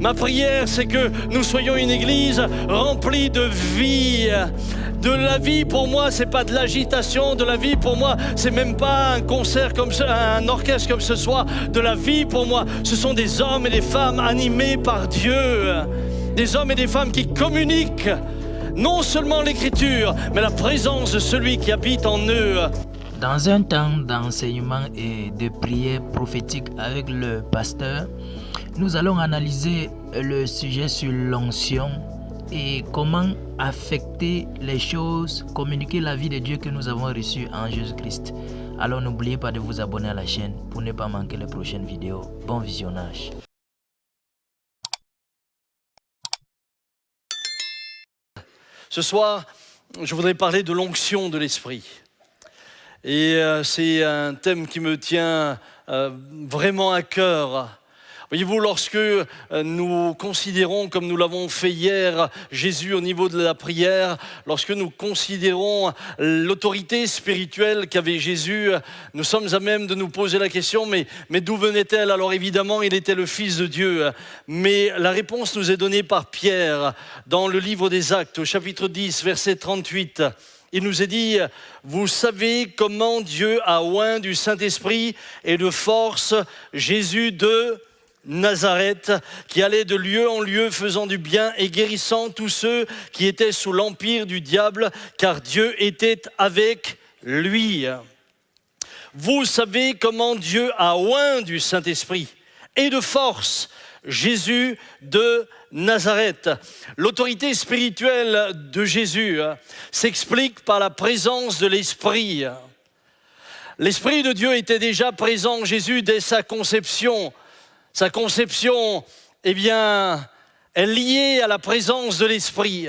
Ma prière, c'est que nous soyons une église remplie de vie. De la vie, pour moi, c'est pas de l'agitation. De la vie, pour moi, c'est même pas un concert comme ça, un orchestre comme ce soir. De la vie, pour moi, ce sont des hommes et des femmes animés par Dieu. Des hommes et des femmes qui communiquent non seulement l'écriture, mais la présence de celui qui habite en eux. Dans un temps d'enseignement et de prière prophétique avec le pasteur, nous allons analyser le sujet sur l'onction et comment affecter les choses, communiquer la vie de Dieu que nous avons reçue en Jésus-Christ. Alors n'oubliez pas de vous abonner à la chaîne pour ne pas manquer les prochaines vidéos. Bon visionnage. Ce soir, je voudrais parler de l'onction de l'Esprit. Et c'est un thème qui me tient vraiment à cœur. Voyez-vous, lorsque nous considérons, comme nous l'avons fait hier, Jésus au niveau de la prière, lorsque nous considérons l'autorité spirituelle qu'avait Jésus, nous sommes à même de nous poser la question, mais d'où venait-elle? Alors évidemment, il était le Fils de Dieu, mais la réponse nous est donnée par Pierre dans le livre des Actes, au chapitre 10, verset 38. Il nous est dit, vous savez comment Dieu a oint du Saint-Esprit et de force Jésus de Nazareth, qui allait de lieu en lieu faisant du bien et guérissant tous ceux qui étaient sous l'empire du diable, car Dieu était avec lui. Vous savez comment Dieu a oint du Saint-Esprit et de force Jésus de Nazareth. L'autorité spirituelle de Jésus s'explique par la présence de l'Esprit. L'Esprit de Dieu était déjà présent en Jésus dès sa conception. Sa conception, eh bien, est liée à la présence de l'Esprit.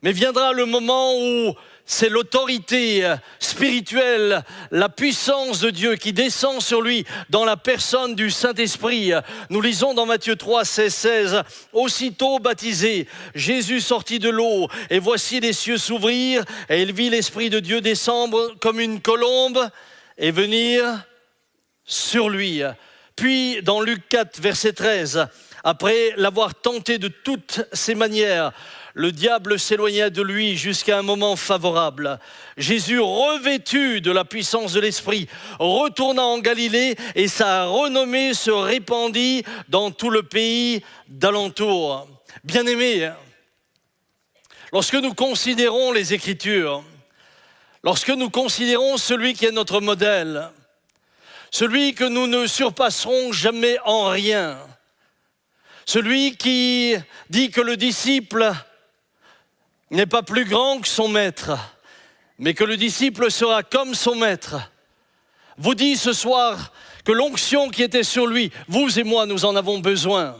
Mais viendra le moment où c'est l'autorité spirituelle, la puissance de Dieu qui descend sur lui dans la personne du Saint-Esprit. Nous lisons dans Matthieu 3, 16. Aussitôt baptisé, Jésus sortit de l'eau et voici les cieux s'ouvrir et il vit l'Esprit de Dieu descendre comme une colombe et venir sur lui. Puis dans Luc 4, verset 13, après l'avoir tenté de toutes ses manières, le diable s'éloigna de lui jusqu'à un moment favorable. Jésus, revêtu de la puissance de l'Esprit, retourna en Galilée et sa renommée se répandit dans tout le pays d'alentour. Bien-aimés, lorsque nous considérons les Écritures, lorsque nous considérons celui qui est notre modèle, celui que nous ne surpasserons jamais en rien, celui qui dit que le disciple n'est pas plus grand que son maître, mais que le disciple sera comme son maître, vous dit ce soir que l'onction qui était sur lui, vous et moi, nous en avons besoin.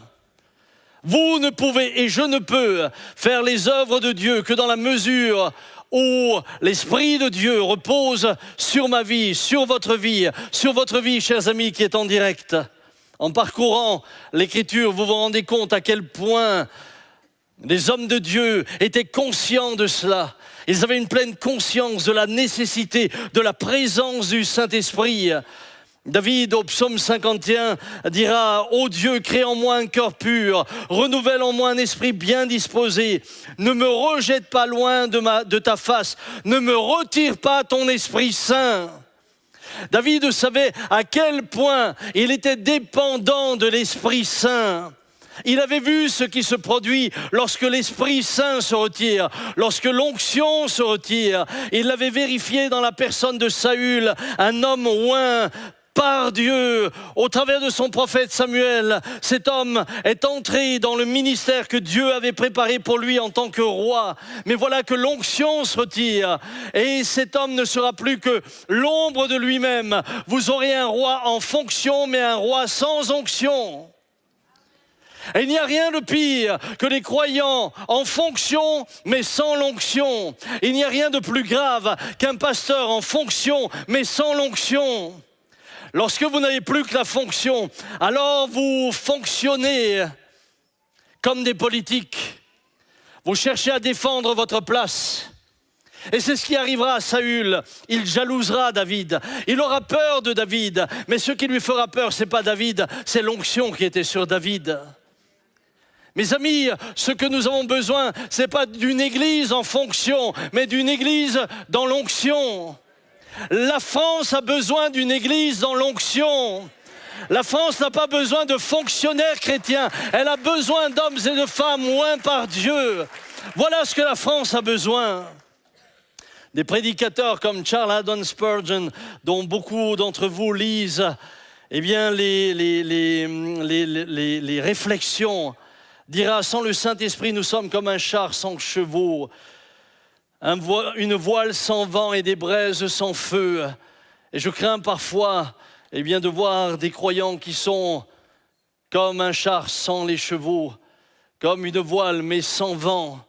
Vous ne pouvez et je ne peux faire les œuvres de Dieu que dans la mesure où l'Esprit de Dieu repose sur ma vie, sur votre vie, chers amis qui est en direct. En parcourant l'Écriture, vous vous rendez compte à quel point les hommes de Dieu étaient conscients de cela. Ils avaient une pleine conscience de la nécessité, de la présence du Saint-Esprit. David, au psaume 51, dira « Ô Dieu, crée en moi un cœur pur, renouvelle en moi un esprit bien disposé. Ne me rejette pas loin de ta face, ne me retire pas ton Esprit Saint. » David savait à quel point il était dépendant de l'Esprit Saint. Il avait vu ce qui se produit lorsque l'Esprit Saint se retire, lorsque l'onction se retire. Il l'avait vérifié dans la personne de Saül, un homme oint par Dieu, au travers de son prophète Samuel. Cet homme est entré dans le ministère que Dieu avait préparé pour lui en tant que roi. Mais voilà que l'onction se retire et cet homme ne sera plus que l'ombre de lui-même. Vous aurez un roi en fonction, mais un roi sans onction. Et il n'y a rien de pire que les croyants en fonction mais sans l'onction. Il n'y a rien de plus grave qu'un pasteur en fonction mais sans l'onction. Lorsque vous n'avez plus que la fonction, alors vous fonctionnez comme des politiques. Vous cherchez à défendre votre place. Et c'est ce qui arrivera à Saül. Il jalousera David. Il aura peur de David. Mais ce qui lui fera peur, ce n'est pas David, c'est l'onction qui était sur David. Mes amis, ce que nous avons besoin, ce n'est pas d'une église en fonction, mais d'une église dans l'onction. La France a besoin d'une église dans l'onction. La France n'a pas besoin de fonctionnaires chrétiens, elle a besoin d'hommes et de femmes oints par Dieu. Voilà ce que la France a besoin. Des prédicateurs comme Charles Haddon Spurgeon, dont beaucoup d'entre vous lisent les réflexions, dira: sans le Saint-Esprit, nous sommes comme un char sans chevaux, une voile sans vent et des braises sans feu. Et je crains parfois de voir des croyants qui sont comme un char sans les chevaux, comme une voile mais sans vent,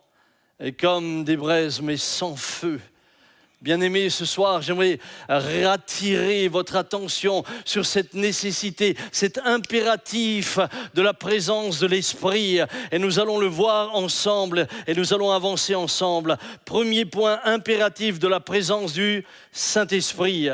et comme des braises mais sans feu. Bien-aimés, ce soir, j'aimerais attirer votre attention sur cette nécessité, cet impératif de la présence de l'Esprit. Et nous allons le voir ensemble et nous allons avancer ensemble. Premier point, impératif de la présence du Saint-Esprit.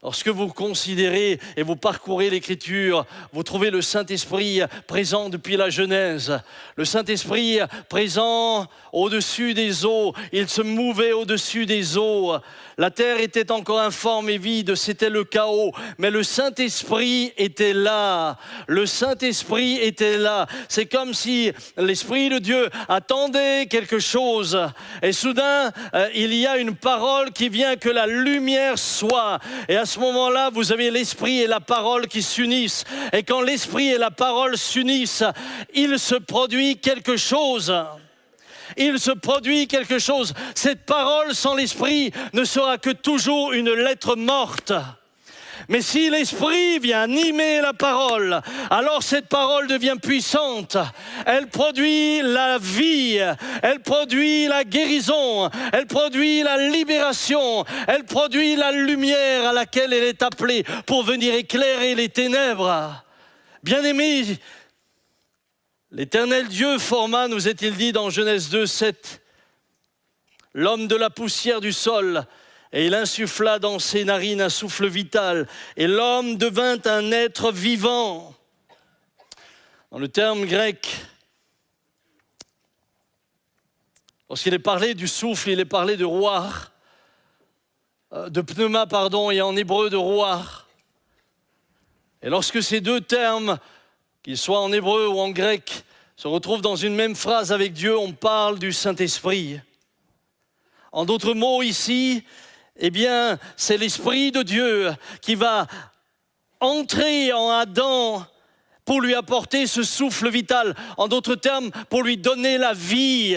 Lorsque vous considérez et vous parcourez l'Écriture, vous trouvez le Saint-Esprit présent depuis la Genèse. Le Saint-Esprit présent au-dessus des eaux. Il se mouvait au-dessus des eaux. La terre était encore informe et vide, c'était le chaos. Mais le Saint-Esprit était là. Le Saint-Esprit était là. C'est comme si l'Esprit de Dieu attendait quelque chose. Et soudain, il y a une parole qui vient, que la lumière soit. Et à ce moment-là, vous avez l'Esprit et la parole qui s'unissent. Et quand l'Esprit et la parole s'unissent, il se produit quelque chose. Il se produit quelque chose. Cette parole sans l'Esprit ne sera que toujours une lettre morte. Mais si l'Esprit vient animer la parole, alors cette parole devient puissante. Elle produit la vie, elle produit la guérison, elle produit la libération, elle produit la lumière à laquelle elle est appelée pour venir éclairer les ténèbres. Bien-aimés, l'Éternel Dieu forma, nous est-il dit dans Genèse 2, 7, l'homme de la poussière du sol, et il insuffla dans ses narines un souffle vital, et l'homme devint un être vivant. Dans le terme grec, lorsqu'il est parlé du souffle, il est parlé de ruach, de pneuma, et en hébreu de ruach. Et lorsque ces deux termes, qu'ils soient en hébreu ou en grec, se retrouvent dans une même phrase avec Dieu, on parle du Saint-Esprit. En d'autres mots ici, c'est l'Esprit de Dieu qui va entrer en Adam pour lui apporter ce souffle vital. En d'autres termes, pour lui donner la vie.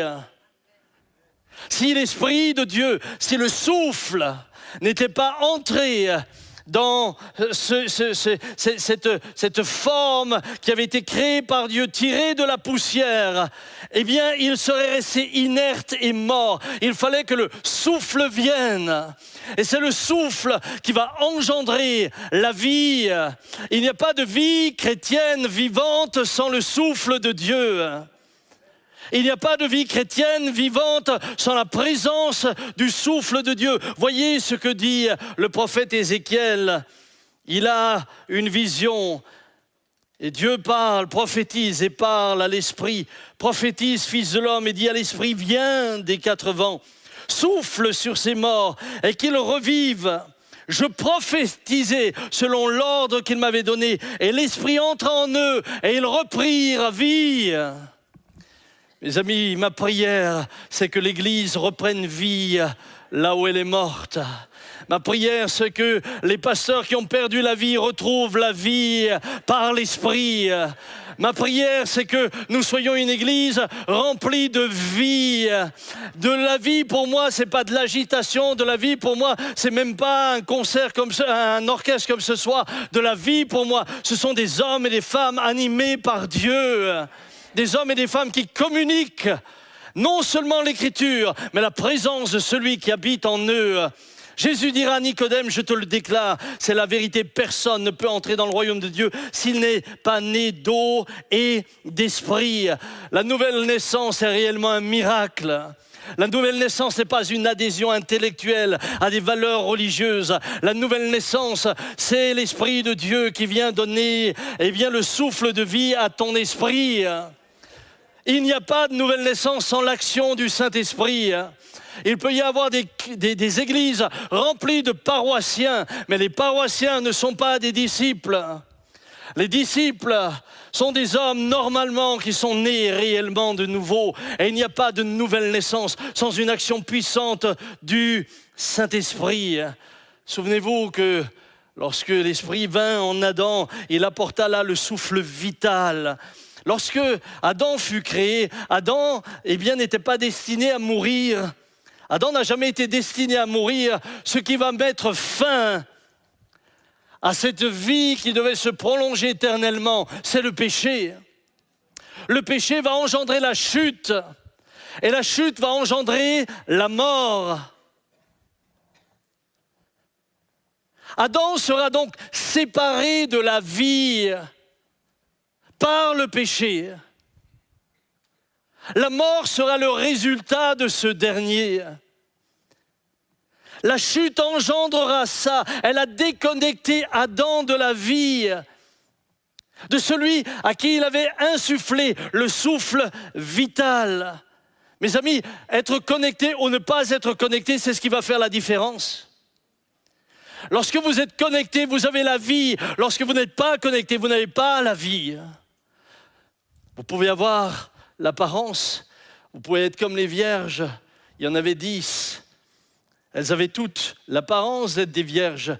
Si l'Esprit de Dieu, si le souffle n'était pas entré dans cette forme qui avait été créée par Dieu, tirée de la poussière, il serait resté inerte et mort. Il fallait que le souffle vienne. Et c'est le souffle qui va engendrer la vie. Il n'y a pas de vie chrétienne vivante sans le souffle de Dieu. Il n'y a pas de vie chrétienne vivante sans la présence du souffle de Dieu. Voyez ce que dit le prophète Ézéchiel. Il a une vision et Dieu parle, prophétise et parle à l'Esprit. Prophétise, fils de l'homme, et dit à l'Esprit: viens des quatre vents, souffle sur ces morts et qu'ils revivent. Je prophétisais selon l'ordre qu'il m'avait donné, et l'Esprit entra en eux et ils reprirent vie. Mes amis, ma prière, c'est que l'Église reprenne vie là où elle est morte. Ma prière, c'est que les pasteurs qui ont perdu la vie retrouvent la vie par l'Esprit. Ma prière, c'est que nous soyons une Église remplie de vie. De la vie, pour moi, c'est pas de l'agitation. De la vie, pour moi, c'est même pas un concert comme un orchestre comme ce soir. De la vie, pour moi, ce sont des hommes et des femmes animés par Dieu. Des hommes et des femmes qui communiquent non seulement l'Écriture, mais la présence de celui qui habite en eux. Jésus dira à Nicodème: je te le déclare, c'est la vérité, personne ne peut entrer dans le royaume de Dieu s'il n'est pas né d'eau et d'esprit. La nouvelle naissance est réellement un miracle. La nouvelle naissance n'est pas une adhésion intellectuelle à des valeurs religieuses. La nouvelle naissance, c'est l'Esprit de Dieu qui vient donner le souffle de vie à ton esprit. Il n'y a pas de nouvelle naissance sans l'action du Saint-Esprit. Il peut y avoir des églises remplies de paroissiens, mais les paroissiens ne sont pas des disciples. Les disciples sont des hommes normalement qui sont nés réellement de nouveau. Et il n'y a pas de nouvelle naissance sans une action puissante du Saint-Esprit. Souvenez-vous que lorsque l'Esprit vint en Adam, il apporta là le souffle vital. Lorsque Adam fut créé, Adam n'était pas destiné à mourir. Adam n'a jamais été destiné à mourir, ce qui va mettre fin à cette vie qui devait se prolonger éternellement, c'est le péché. Le péché va engendrer la chute, et la chute va engendrer la mort. Adam sera donc séparé de la vie par le péché. La mort sera le résultat de ce dernier. La chute engendrera ça. Elle a déconnecté Adam de la vie, de celui à qui il avait insufflé le souffle vital. Mes amis, être connecté ou ne pas être connecté, c'est ce qui va faire la différence. Lorsque vous êtes connecté, vous avez la vie. Lorsque vous n'êtes pas connecté, vous n'avez pas la vie. Vous pouvez avoir l'apparence, vous pouvez être comme les vierges, il y en avait 10. Elles avaient toutes l'apparence d'être des vierges.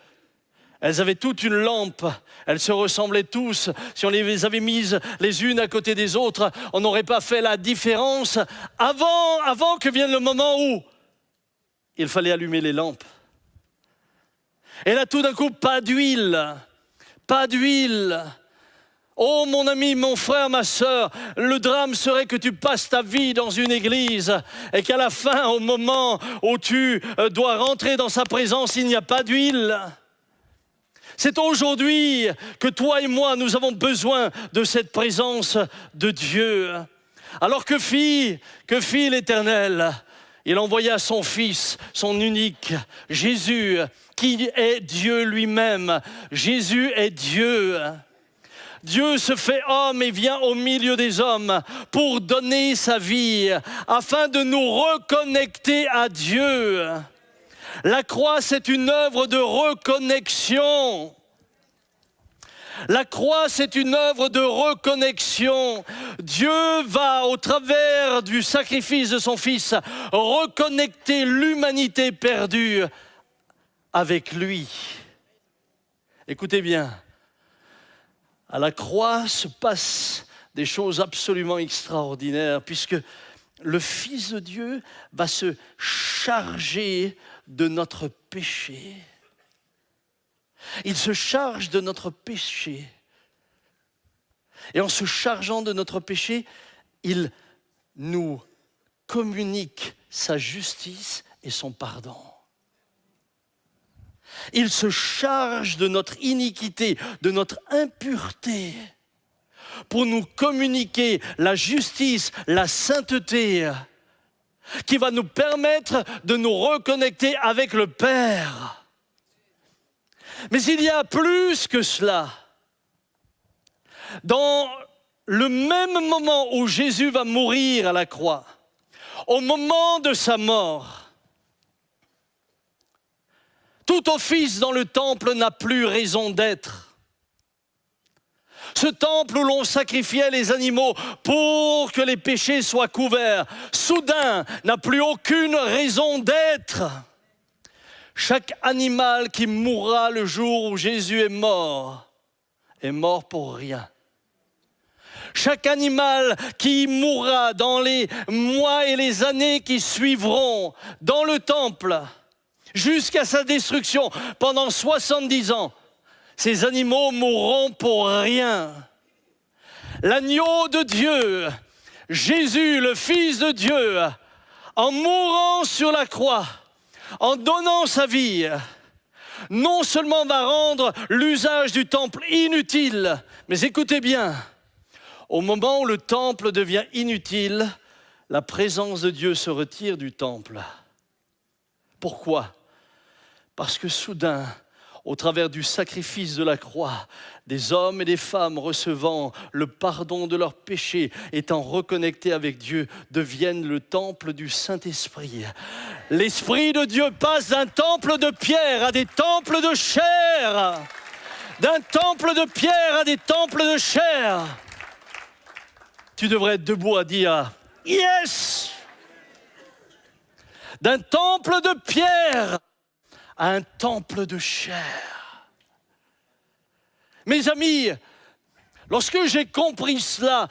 Elles avaient toutes une lampe, elles se ressemblaient tous. Si on les avait mises les unes à côté des autres, on n'aurait pas fait la différence avant que vienne le moment où il fallait allumer les lampes. Et là tout d'un coup, pas d'huile, pas d'huile. Oh mon ami, mon frère, ma sœur, le drame serait que tu passes ta vie dans une église et qu'à la fin, au moment où tu dois rentrer dans sa présence, il n'y a pas d'huile. C'est aujourd'hui que toi et moi, nous avons besoin de cette présence de Dieu. Alors que fit l'Éternel ? Il envoya son Fils, son unique, Jésus, qui est Dieu lui-même. Jésus est Dieu. Dieu se fait homme et vient au milieu des hommes pour donner sa vie, afin de nous reconnecter à Dieu. La croix, c'est une œuvre de reconnexion. La croix, c'est une œuvre de reconnexion. Dieu va, au travers du sacrifice de son Fils, reconnecter l'humanité perdue avec lui. Écoutez bien. À la croix se passent des choses absolument extraordinaires, puisque le Fils de Dieu va se charger de notre péché. Il se charge de notre péché. Et en se chargeant de notre péché, il nous communique sa justice et son pardon. Il se charge de notre iniquité, de notre impureté, pour nous communiquer la justice, la sainteté, qui va nous permettre de nous reconnecter avec le Père. Mais il y a plus que cela. Dans le même moment où Jésus va mourir à la croix, au moment de sa mort, tout office dans le temple n'a plus raison d'être. Ce temple où l'on sacrifiait les animaux pour que les péchés soient couverts, soudain n'a plus aucune raison d'être. Chaque animal qui mourra le jour où Jésus est mort pour rien. Chaque animal qui mourra dans les mois et les années qui suivront dans le temple, jusqu'à sa destruction pendant 70 ans, ces animaux mourront pour rien. L'agneau de Dieu, Jésus, le Fils de Dieu, en mourant sur la croix, en donnant sa vie, non seulement va rendre l'usage du temple inutile, mais écoutez bien, au moment où le temple devient inutile, la présence de Dieu se retire du temple. Pourquoi ? Parce que soudain, au travers du sacrifice de la croix, des hommes et des femmes recevant le pardon de leurs péchés, étant reconnectés avec Dieu, deviennent le temple du Saint-Esprit. L'Esprit de Dieu passe d'un temple de pierre à des temples de chair. D'un temple de pierre à des temples de chair. Tu devrais être debout à dire « Yes !» D'un temple de pierre à un temple de chair. Mes amis, lorsque j'ai compris cela,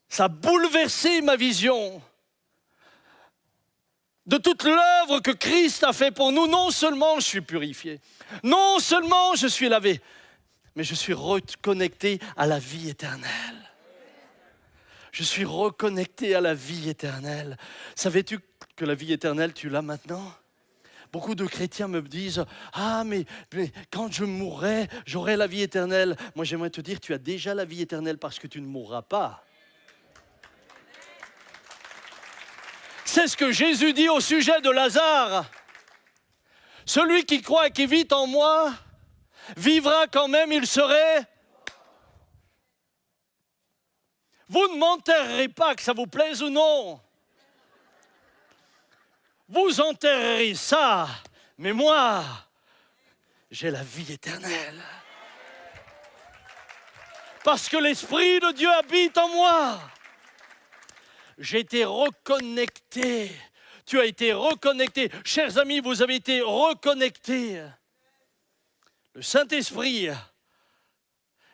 ça a bouleversé ma vision de toute l'œuvre que Christ a fait pour nous. Non seulement je suis purifié, non seulement je suis lavé, mais je suis reconnecté à la vie éternelle. Je suis reconnecté à la vie éternelle. Savais-tu que la vie éternelle, tu l'as maintenant ? Beaucoup de chrétiens me disent « Ah, mais quand je mourrai, j'aurai la vie éternelle. » Moi, j'aimerais te dire, tu as déjà la vie éternelle parce que tu ne mourras pas. C'est ce que Jésus dit au sujet de Lazare. « Celui qui croit et qui vit en moi, vivra quand même, il serait... » Vous ne m'enterrerez pas, que ça vous plaise ou non. Vous enterrerez ça, mais moi, j'ai la vie éternelle. Parce que l'Esprit de Dieu habite en moi. J'ai été reconnecté. Tu as été reconnecté. Chers amis, vous avez été reconnectés. Le Saint-Esprit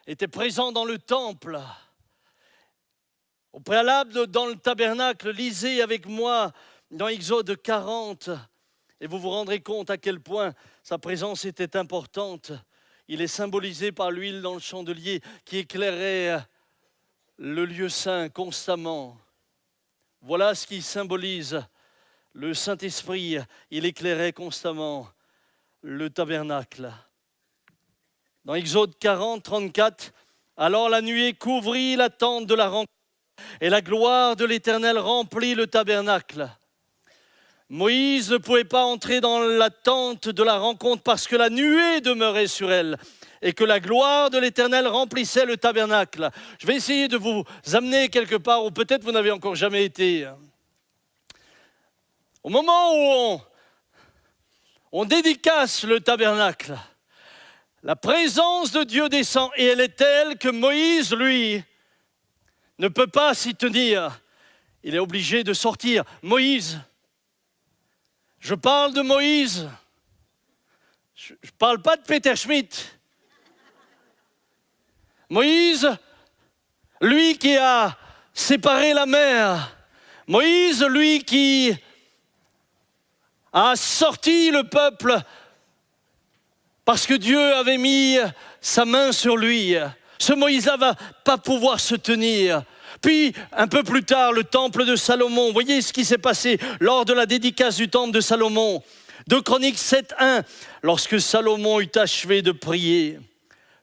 était présent dans le temple. Au préalable, dans le tabernacle, lisez avec moi dans Exode 40, et vous vous rendrez compte à quel point sa présence était importante. Il est symbolisé par l'huile dans le chandelier qui éclairait le lieu saint constamment. Voilà ce qui symbolise le Saint-Esprit. Il éclairait constamment le tabernacle. Dans Exode 40, 34, alors la nuée couvrit la tente de la rencontre et la gloire de l'Éternel remplit le tabernacle. Moïse ne pouvait pas entrer dans la tente de la rencontre parce que la nuée demeurait sur elle et que la gloire de l'Éternel remplissait le tabernacle. Je vais essayer de vous amener quelque part où peut-être vous n'avez encore jamais été. Au moment où on dédicace le tabernacle, la présence de Dieu descend et elle est telle que Moïse, lui, ne peut pas s'y tenir. Il est obligé de sortir. Moïse, je parle de Moïse. Je ne parle pas de Peter Schmidt. Moïse, lui qui a séparé la mer. Moïse, lui qui a sorti le peuple parce que Dieu avait mis sa main sur lui. Ce Moïse-là ne va pas pouvoir se tenir. Puis, un peu plus tard, le temple de Salomon. Voyez ce qui s'est passé lors de la dédicace du temple de Salomon. 2 Chroniques 7, 1. Lorsque Salomon eut achevé de prier,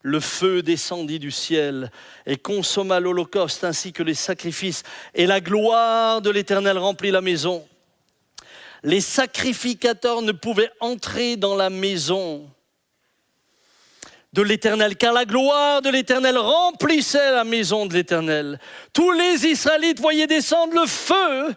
le feu descendit du ciel et consomma l'holocauste ainsi que les sacrifices. Et la gloire de l'Éternel remplit la maison. Les sacrificateurs ne pouvaient entrer dans la maison de l'Éternel, car la gloire de l'Éternel remplissait la maison de l'Éternel. Tous les Israélites voyaient descendre le feu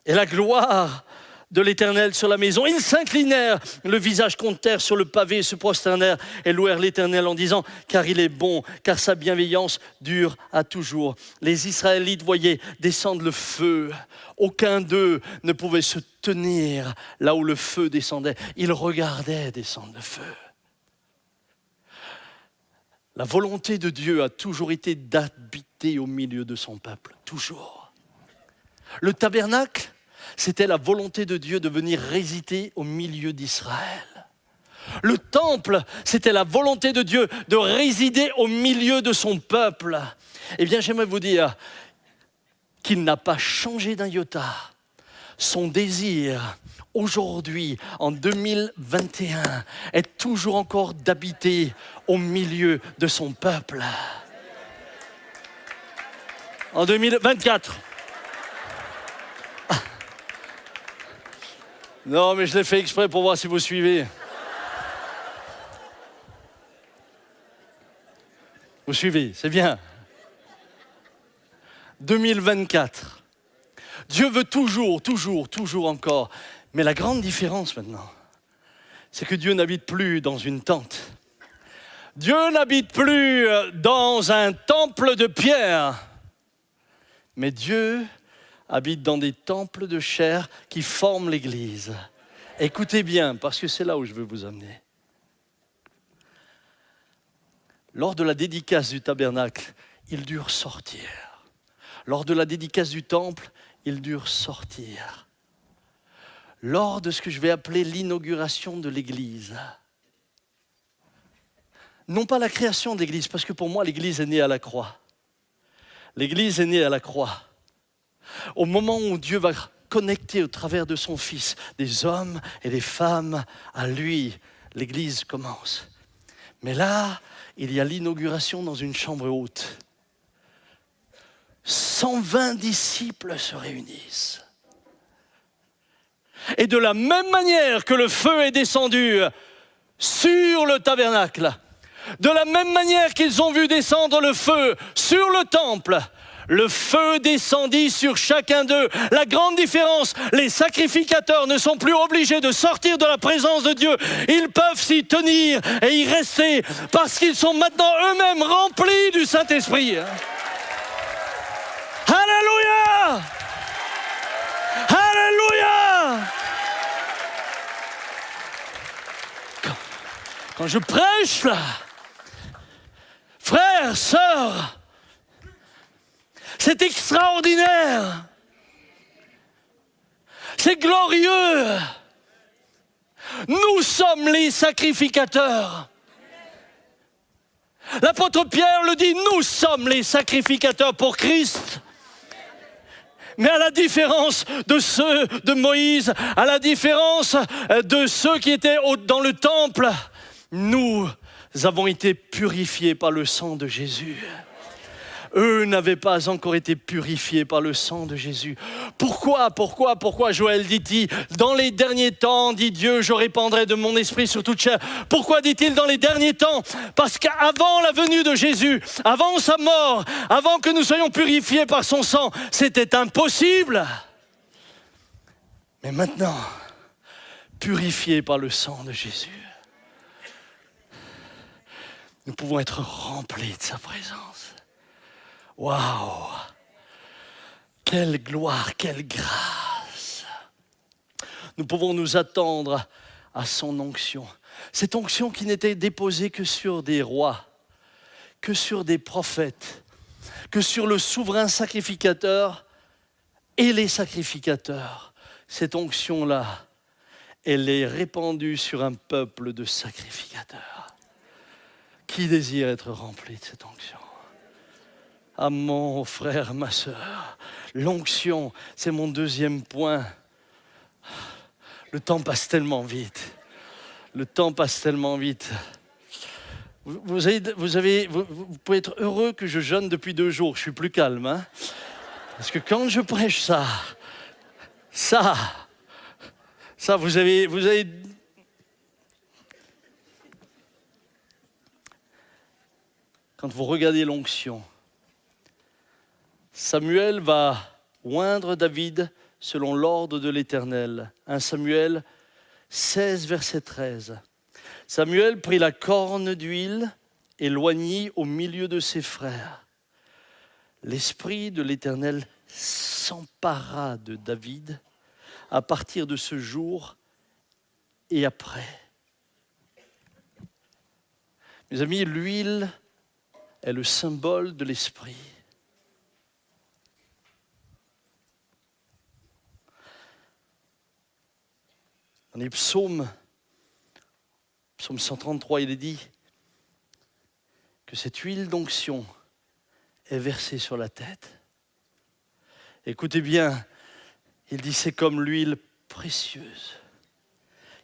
et la gloire de l'Éternel sur la maison. Ils s'inclinèrent, le visage contre terre sur le pavé, se prosternèrent et louèrent l'Éternel en disant « Car il est bon, car sa bienveillance dure à toujours ». Les Israélites voyaient descendre le feu. Aucun d'eux ne pouvait se tenir là où le feu descendait. Ils regardaient descendre le feu. La volonté de Dieu a toujours été d'habiter au milieu de son peuple, toujours. Le tabernacle, c'était la volonté de Dieu de venir résider au milieu d'Israël. Le temple, c'était la volonté de Dieu de résider au milieu de son peuple. Eh bien, j'aimerais vous dire qu'il n'a pas changé d'un iota. Son désir, aujourd'hui, en 2021, est toujours encore d'habiter au milieu de son peuple. En 2024. Non, mais je l'ai fait exprès pour voir si vous suivez. Vous suivez, c'est bien. 2024. Dieu veut toujours encore. Mais la grande différence maintenant, c'est que Dieu n'habite plus dans une tente. Dieu n'habite plus dans un temple de pierre. Mais Dieu habite dans des temples de chair qui forment l'Église. Écoutez bien, parce que c'est là où je veux vous amener. Lors de la dédicace du tabernacle, il dut ressortir. Lors de la dédicace du temple, il dut ressortir. Lors de ce que je vais appeler l'inauguration de l'Église. Non pas la création de l'Église, parce que pour moi, l'Église est née à la croix. L'Église est née à la croix. Au moment où Dieu va connecter au travers de son Fils des hommes et des femmes à lui, l'Église commence. Mais là, il y a l'inauguration dans une chambre haute. 120 disciples se réunissent. Et de la même manière que le feu est descendu sur le tabernacle, de la même manière qu'ils ont vu descendre le feu sur le temple, le feu descendit sur chacun d'eux. La grande différence, les sacrificateurs ne sont plus obligés de sortir de la présence de Dieu. Ils peuvent s'y tenir et y rester parce qu'ils sont maintenant eux-mêmes remplis du Saint-Esprit. Alléluia! Alléluia! Quand je prêche là, frères, sœurs, c'est extraordinaire. C'est glorieux. Nous sommes les sacrificateurs. L'apôtre Pierre le dit, nous sommes les sacrificateurs pour Christ. Mais à la différence de ceux de Moïse, à la différence de ceux qui étaient dans le temple, nous avons été purifiés par le sang de Jésus. Eux n'avaient pas encore été purifiés par le sang de Jésus. Pourquoi Joël dit, dans les derniers temps, dit Dieu, je répandrai de mon esprit sur toute chair. Pourquoi dit-il dans les derniers temps? Parce qu'avant la venue de Jésus, avant sa mort, avant que nous soyons purifiés par son sang, c'était impossible. Mais maintenant, purifiés par le sang de Jésus, nous pouvons être remplis de sa présence. Waouh! Quelle gloire, quelle grâce! Nous pouvons nous attendre à son onction. Cette onction qui n'était déposée que sur des rois, que sur des prophètes, que sur le souverain sacrificateur et les sacrificateurs. Cette onction-là, elle est répandue sur un peuple de sacrificateurs. Qui désire être rempli de cette onction? Ah mon frère, ma sœur, l'onction, c'est mon deuxième point. Le temps passe tellement vite. Le temps passe tellement vite. Vous pouvez être heureux que je jeûne depuis 2 jours. Je suis plus calme. Hein? Parce que quand je prêche ça, vous avez... Quand vous regardez l'onction, Samuel va oindre David selon l'ordre de l'Éternel. 1 Samuel 16, verset 13. Samuel prit la corne d'huile et l'oignit au milieu de ses frères. L'Esprit de l'Éternel s'empara de David à partir de ce jour et après. Mes amis, l'huile est le symbole de l'Esprit. Dans les psaumes, psaume 133, il est dit que cette huile d'onction est versée sur la tête. Écoutez bien, il dit c'est comme l'huile précieuse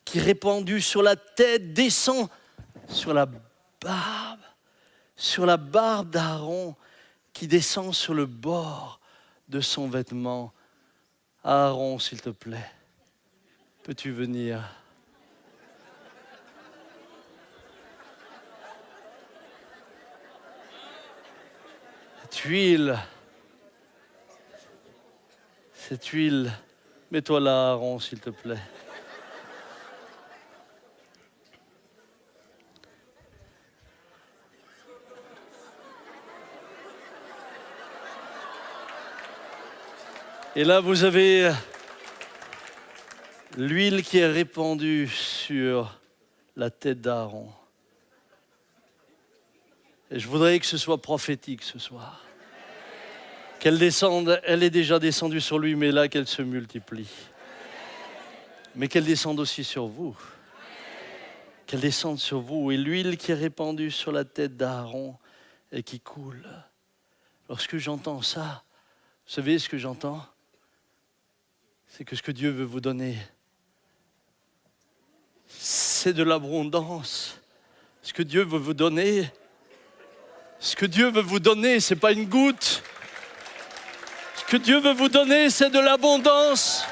qui répandue sur la tête descend sur la barbe d'Aaron qui descend sur le bord de son vêtement. Aaron, s'il te plaît, peux-tu venir? huile, mets-toi là, Aaron, s'il te plaît. Et là, vous avez l'huile qui est répandue sur la tête d'Aaron. Et je voudrais que ce soit prophétique ce soir. Qu'elle descende, elle est déjà descendue sur lui, mais là qu'elle se multiplie. Mais qu'elle descende aussi sur vous. Qu'elle descende sur vous. Et l'huile qui est répandue sur la tête d'Aaron et qui coule. Lorsque j'entends ça, vous savez ce que j'entends? C'est que ce que Dieu veut vous donner, c'est de l'abondance. Ce que Dieu veut vous donner, ce n'est pas une goutte. Ce que Dieu veut vous donner, c'est de l'abondance.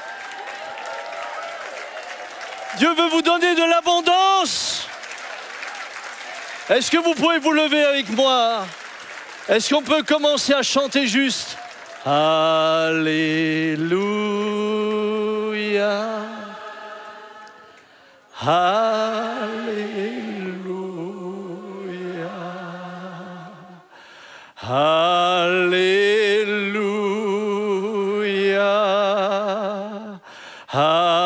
Dieu veut vous donner de l'abondance. Est-ce que vous pouvez vous lever avec moi? Est-ce qu'on peut commencer à chanter juste? Alléluia. Alléluia. Alléluia. Alléluia.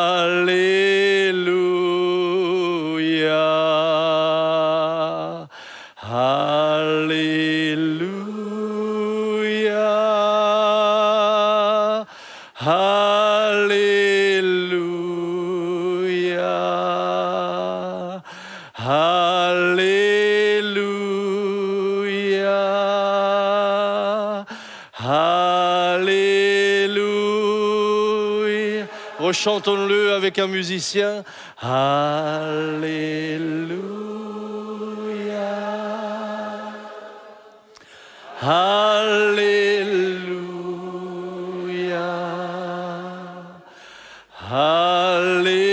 Alléluia. Alléluia. Alléluia. Alléluia. Rechantons-le avec un musicien. Alléluia. Alléluia. Alléluia.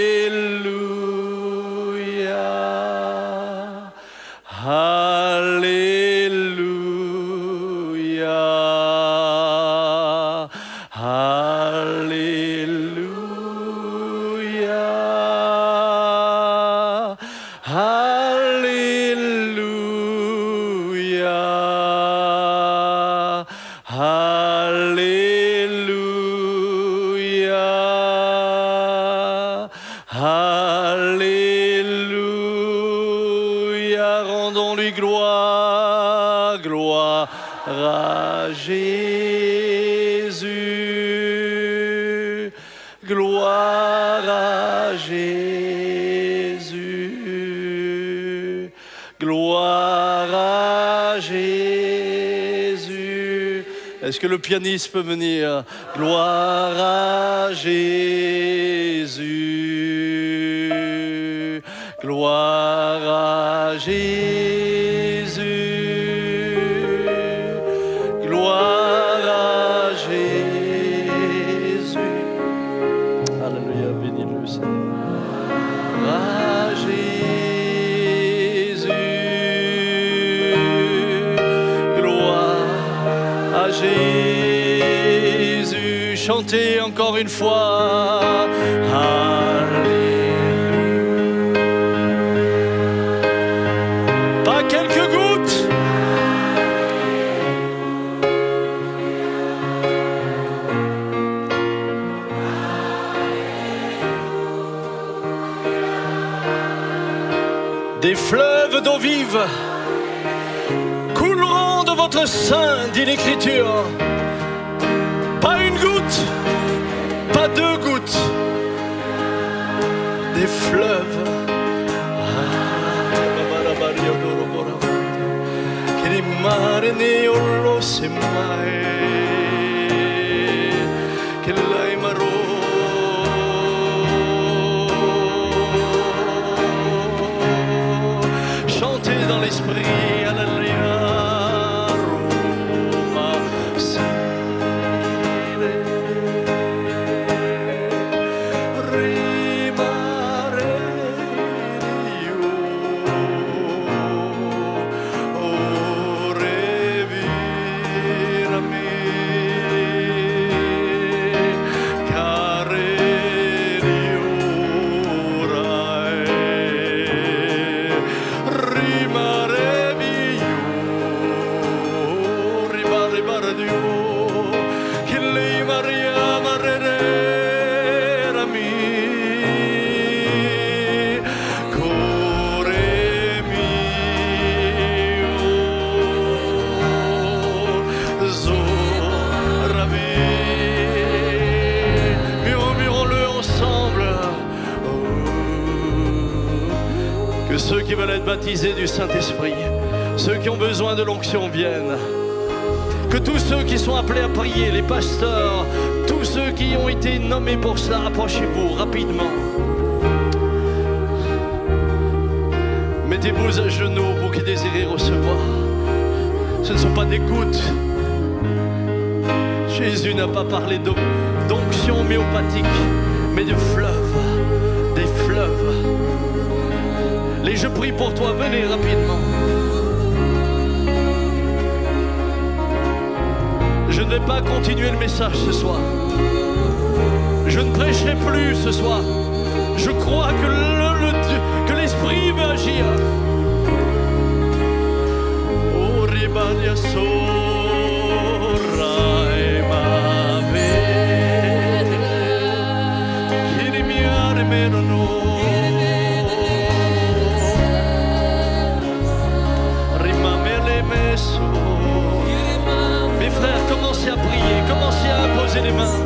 Alléluia. Alléluia. Rendons-lui gloire, gloire à Jésus. Gloire à Jésus. Gloire à Jésus. Est-ce que le pianiste peut venir? Gloire à Jésus. Gloire à Jésus. Gloire à Jésus. Alléluia, bénis-le Seigneur. À Jésus. Gloire à Jésus. Chantez encore une fois. Alléluia. Pas quelques gouttes. Des fleuves d'eau vive couleront de votre sein, dit l'Écriture. Pas une goutte, pas deux gouttes. Des fleuves. Che di mare ne lo se mai, che l'hai marò. Chantez dans l'esprit, alléluia. Roma, sire, rimare io, ore ceux qui veulent être baptisés du Saint-Esprit, ceux qui ont besoin de l'onction viennent. Que tous ceux qui sont appelés à prier, les pasteurs, tous ceux qui ont été nommés pour cela, approchez-vous rapidement. Mettez-vous à genoux, vous qui désirez recevoir. Ce ne sont pas des gouttes. Jésus n'a pas parlé d'onction homéopathique, mais de fleuves, des fleuves. Les je prie pour toi, venez rapidement. Je ne vais pas continuer le message ce soir. Je ne prêcherai plus ce soir. Je crois que l'Esprit veut agir. Oh, Ribania Sorai Mave Kirimiare Merono Rimamele Meso. Mes frères, commencez à prier, commencez à imposer les mains.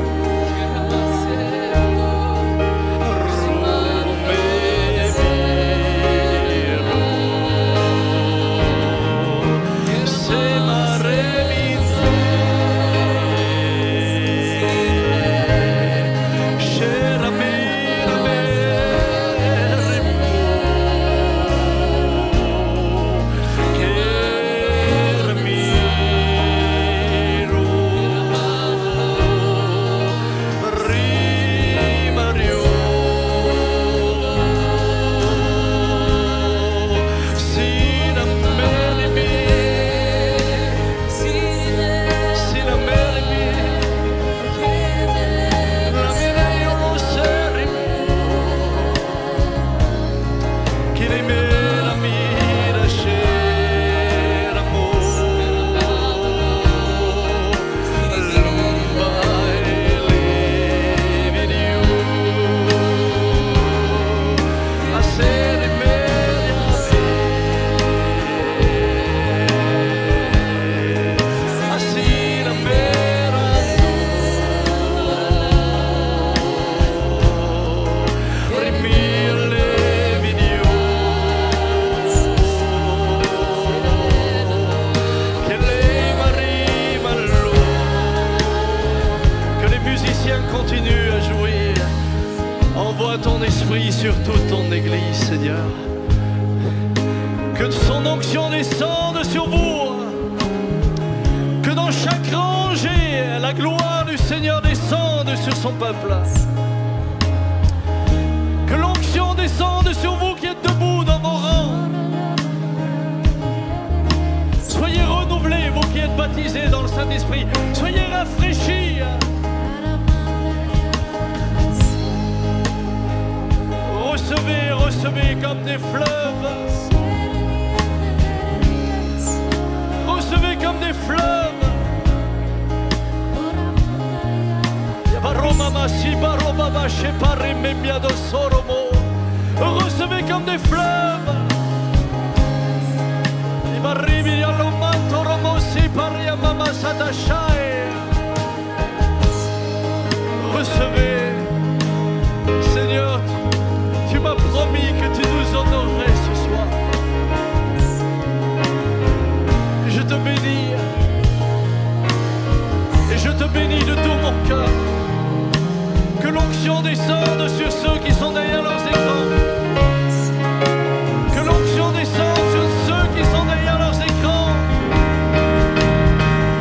Continue à jouir. Envoie ton esprit sur toute ton église, Seigneur. Que son onction descende sur vous. Que dans chaque rangée, la gloire du Seigneur descende sur son peuple. Que l'onction descende sur vous qui êtes debout dans vos rangs. Soyez renouvelés, vous qui êtes baptisés dans le Saint-Esprit. Soyez rafraîchis. Recevez, recevez comme des fleuves. Recevez comme des fleuves. Recevez comme des fleuves. Recevez, Seigneur. Tu m'as promis que tu nous honorerais ce soir. Je te bénis. Et je te bénis de tout mon cœur. Que l'onction descende sur ceux qui sont derrière leurs écrans. Que l'onction descende sur ceux qui sont derrière leurs écrans.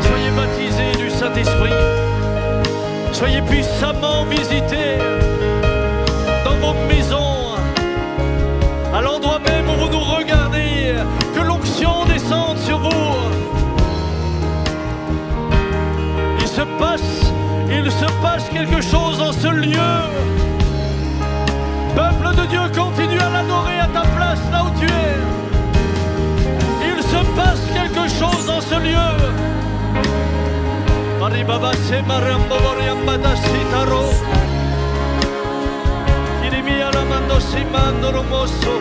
Soyez baptisés du Saint-Esprit. Soyez puissamment visités dans vos maisons. À l'endroit même où vous nous regardez, que l'onction descende sur vous. Il se passe quelque chose en ce lieu. Peuple de Dieu, continue à l'adorer à ta place là où tu es. Il se passe quelque chose en ce lieu. Simando Romoso.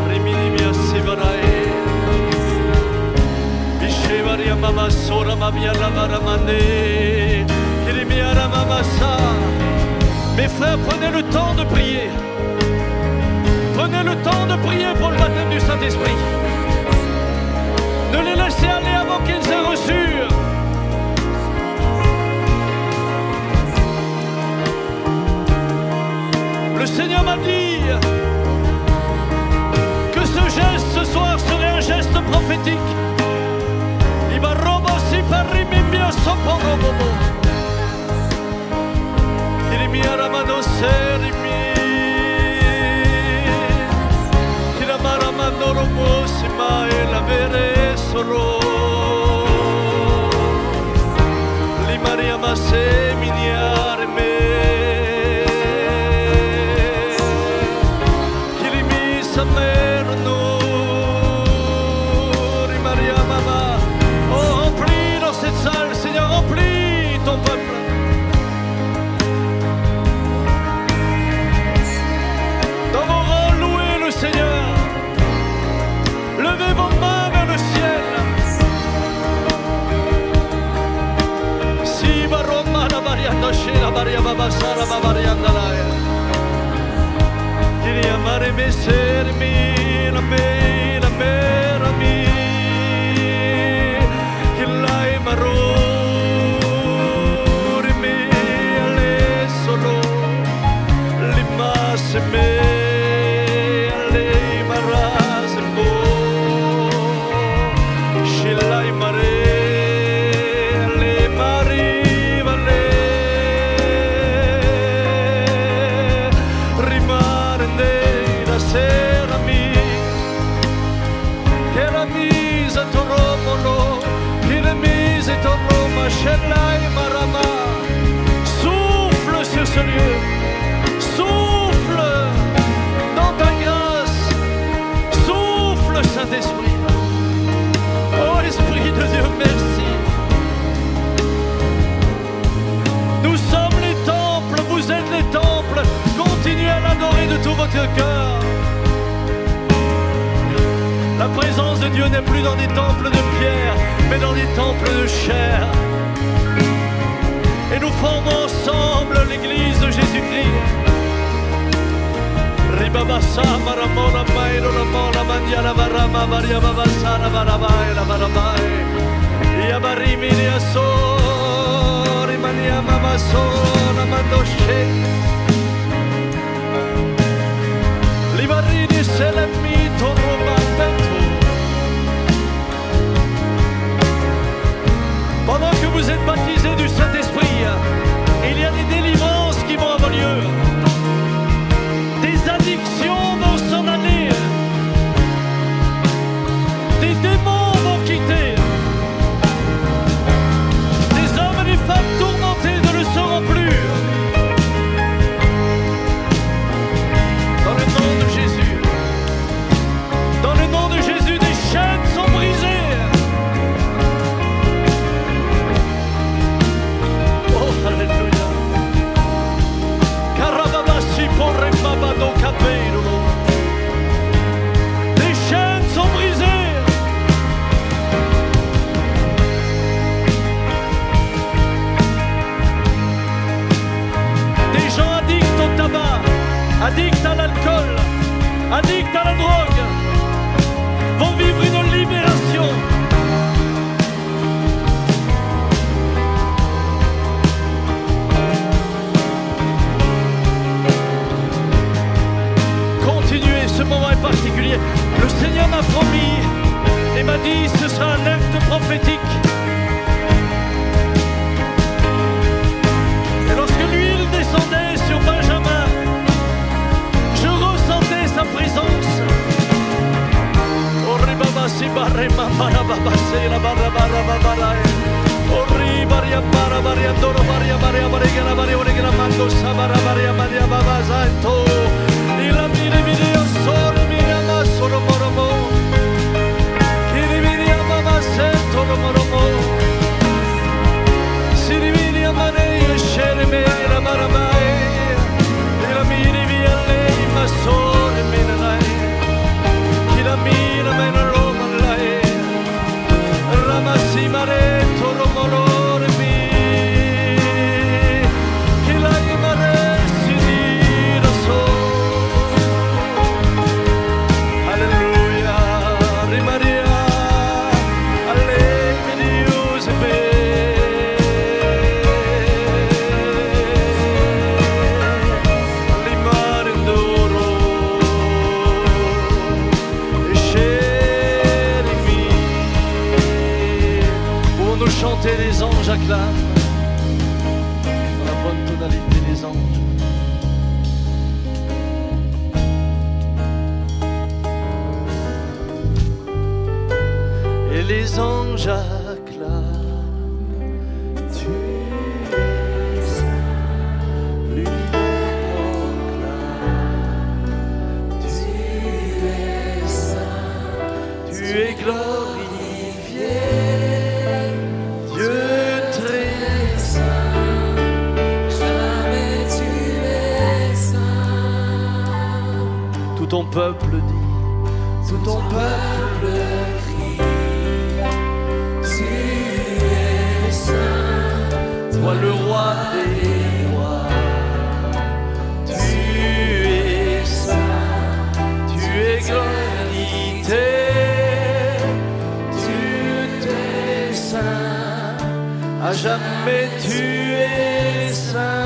Rimini mi asseverae. Bishevaria mama sora ma via la varamande. Kirimiara mama sa. Mes frères, prenez le temps de prier. Prenez le temps de prier pour le baptême du Saint-Esprit. Ne les laissez aller avant qu'ils aient reçu. Le Seigneur m'a dit que ce geste ce soir serait un geste prophétique. Oh, remplis dans cette salle, Seigneur, remplis ton peuple. Dans vos rangs, louez le Seigneur. Levez vos mains vers le ciel. Si baroma la varianda shela baria babasara babarianda la. Kiri amare me sermi la me la mera mi. Kilai marori mi ale solo limase me. Souffle sur ce lieu, souffle dans ta grâce, souffle Saint-Esprit. Oh Esprit de Dieu, merci. Nous sommes les temples, vous êtes les temples, continuez à l'adorer de tout votre cœur. La présence de Dieu n'est plus dans des temples de pierre, mais dans des temples de chair. Et nous formons ensemble l'église de Jésus-Christ. Ribabasa maramona mairo la mona mandia la varama varia babasa la varabai la varabai. Yabarimi ya so rimania mama so la mandoshe. Libarini selemi torromanteto. Pendant que vous êtes baptisés du Saint-Esprit, il y a des délivrances qui vont avoir lieu. Des addictions vont s'en aller. Des démons vont quitter. Des hommes et des femmes tourmentés ne le seront plus. Dans le nom de Jésus. Dans le nom de Jésus, des chaînes sont brisées. Alléluia. Carababassi porre babado capello. Les chaînes sont brisées. Des gens addicts au tabac, addicts à l'alcool, addicts à la drogue vont vivre une libération. Ce moment est particulier. Le Seigneur m'a promis et m'a dit ce sera un acte prophétique. Et lorsque l'huile descendait sur Benjamin, je ressentais sa présence. Solo moromo, Kiribiri amama sento moromo, Siribiri amane shereme la maramai, la miri via lei ma sole menai, Kiramira meno Roma lei, Ramasi mareto romolore mi, Kilai maresi chanter, les anges acclament dans la bonne tonalité des anges. Et les anges acclament, tu es saint, l'univers proclame, tu es saint, tu es glorifié, Dieu très saint, jamais tu es saint. Tout ton peuple dit, tout ton peuple crie, toi le roi des rois, tu es saint, tu es glorifié, tu es saint, à jamais tu es saint.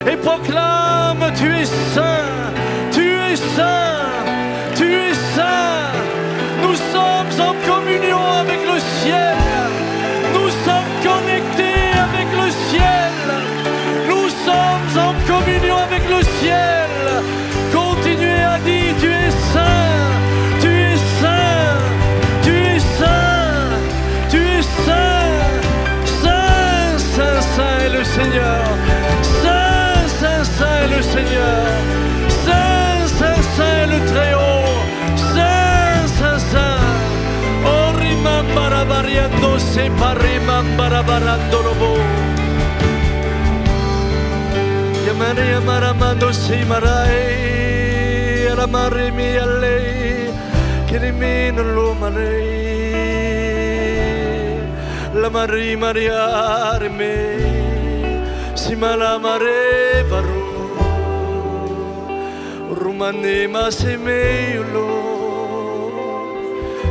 Et proclame, tu es saint, tu es saint, tu es saint. Nous sommes en communion avec le ciel, nous sommes connectés avec le ciel, nous sommes en communion avec le ciel. Continuez à dire, tu es saint, tu es saint, tu es saint, tu es saint, saint, saint, saint est le Seigneur. Saint, saint est le Seigneur, Saint, Saint, Saint est le Très-Haut, Saint, Saint, Saint. Oh, rimambarabariando se parimambarabarando robo. Yamare yamaramando se marai, aramare mi allei, kirimino lo marei, la mari mariarme. Si malamare varu Rumane masemelo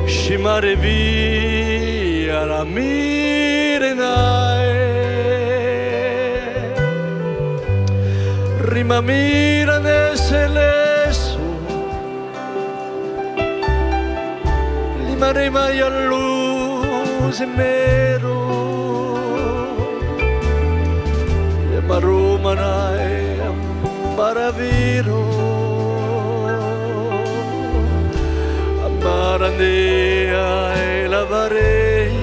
Shimarevi Aramirenae Rimamira neseleso Limarema yaluz mero Yamarumanae Maraviro Amaranea Elavarei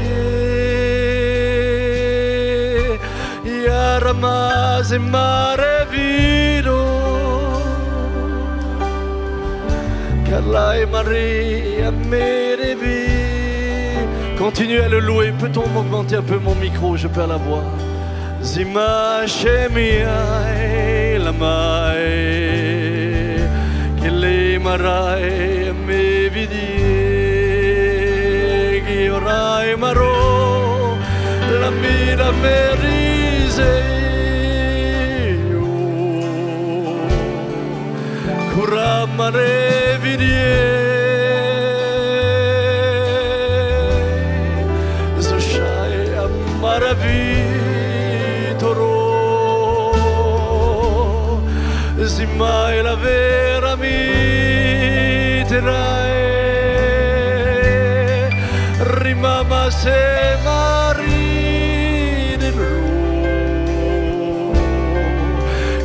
Yaramaz Maraviro Carlae Maria Merevi. Continuez à le louer. Peut-on augmenter un peu mon micro? Je perds la voix. Zima Shemiae Lamae Kele Marae Me Vidie Giorae Maro La Mira Merise Kuramare Vidie Zoshai Amaravi Zimai la vera miterae Rimama se marinero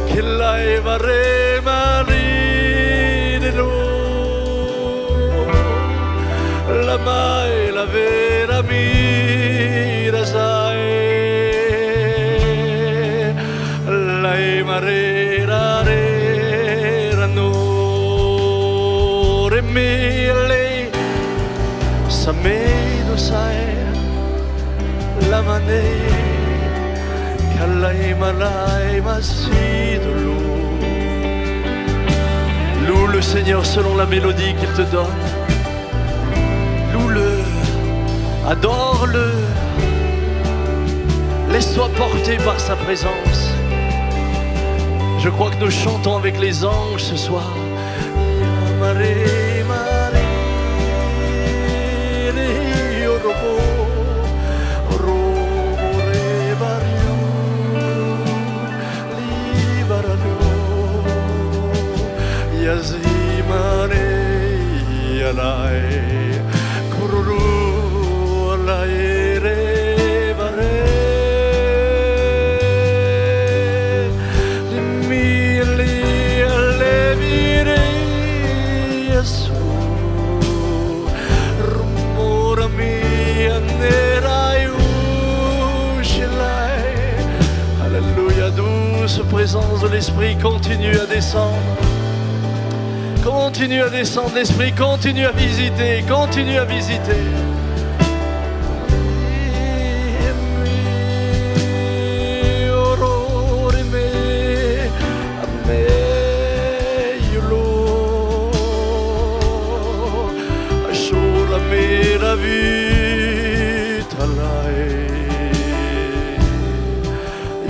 Che la evare marinero La mai la vera mirasae La emarera Mille Samedo sai la mane Kallai malai masidulu. Loue le Seigneur selon la mélodie qu'il te donne. Loue-le, adore-le. Laisse-toi porter par sa présence. Je crois que nous chantons avec les anges ce soir. Mare, mare, rio robo, robo re bario, libarano, yazimane, yalae, kururu, alae re bare, limili alevire. Alléluia, douce présence de l'Esprit continue à descendre. Continue à descendre, l'Esprit continue à visiter, continue à visiter. La vita lai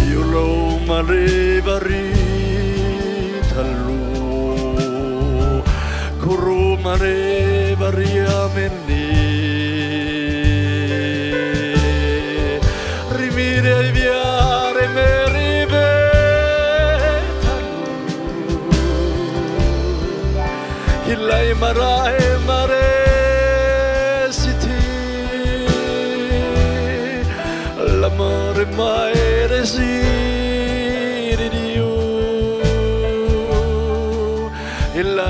io lo mareva rita lu kuru mareva riameni rimire ai viare me riveta lu il lai marae mare l'amore mai reside Dio e la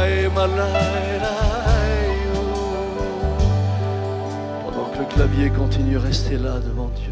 pendant que le clavier continue à rester là devant Dieu.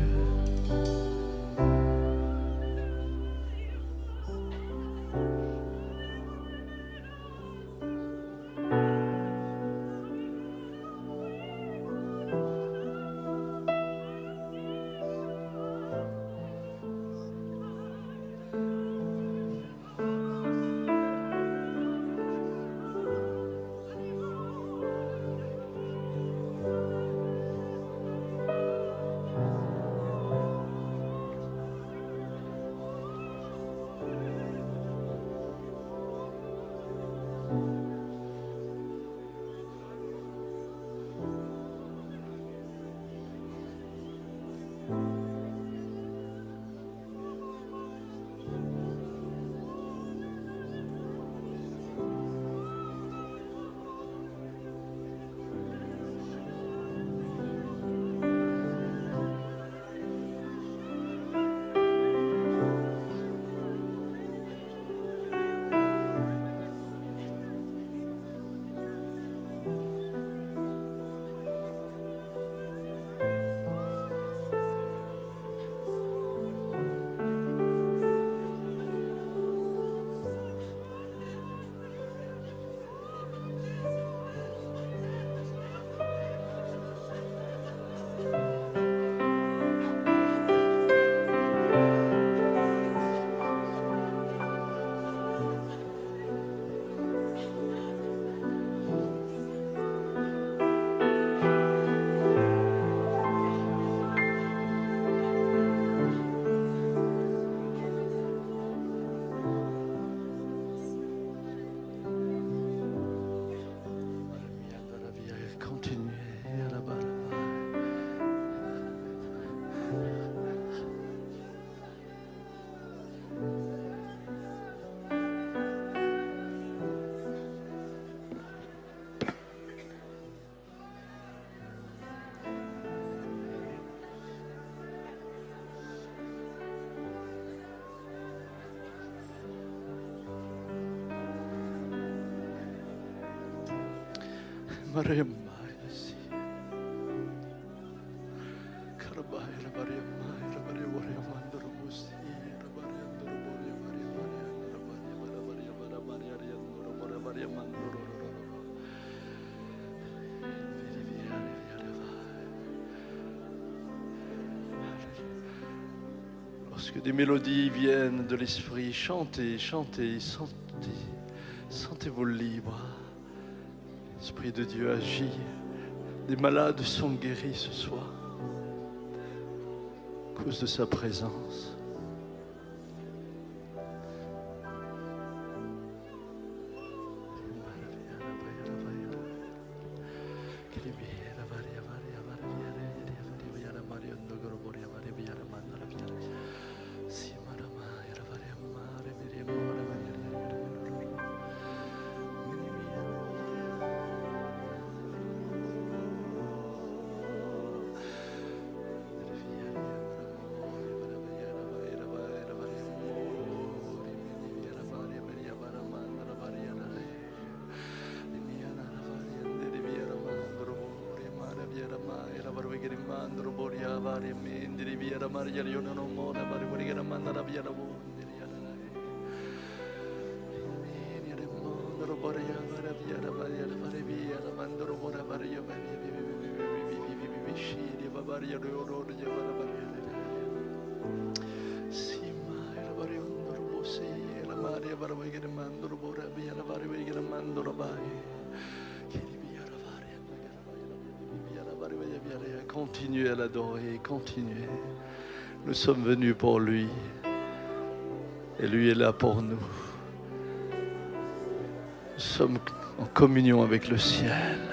Lorsque des mélodies viennent de l'esprit, chantez, chantez, sentez-vous libre. L'Esprit de Dieu agit. Des malades sont guéris ce soir à cause de sa présence. Continuez à l'adorer, continuez. Nous sommes venus pour lui et lui est là pour nous. Nous sommes en communion avec le ciel.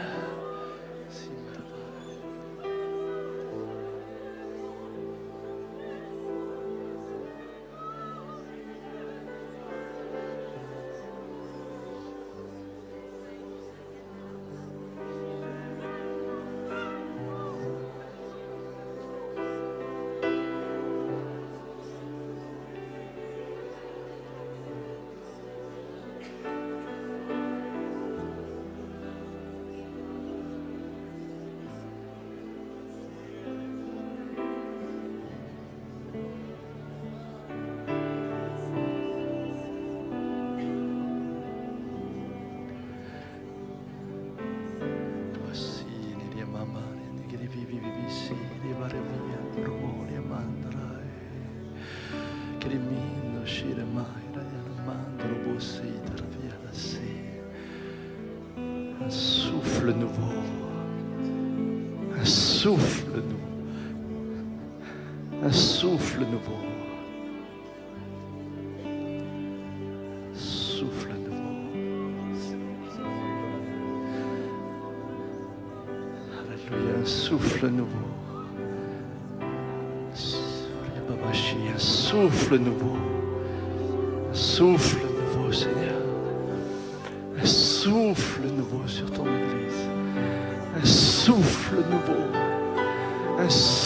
Un souffle nouveau, un souffle nouveau, un souffle nouveau, souffle nouveau. Alléluia, un souffle nouveau. Un souffle nouveau, un souffle nouveau, Seigneur. Un souffle nouveau sur ton Église. Un souffle nouveau. Un souffle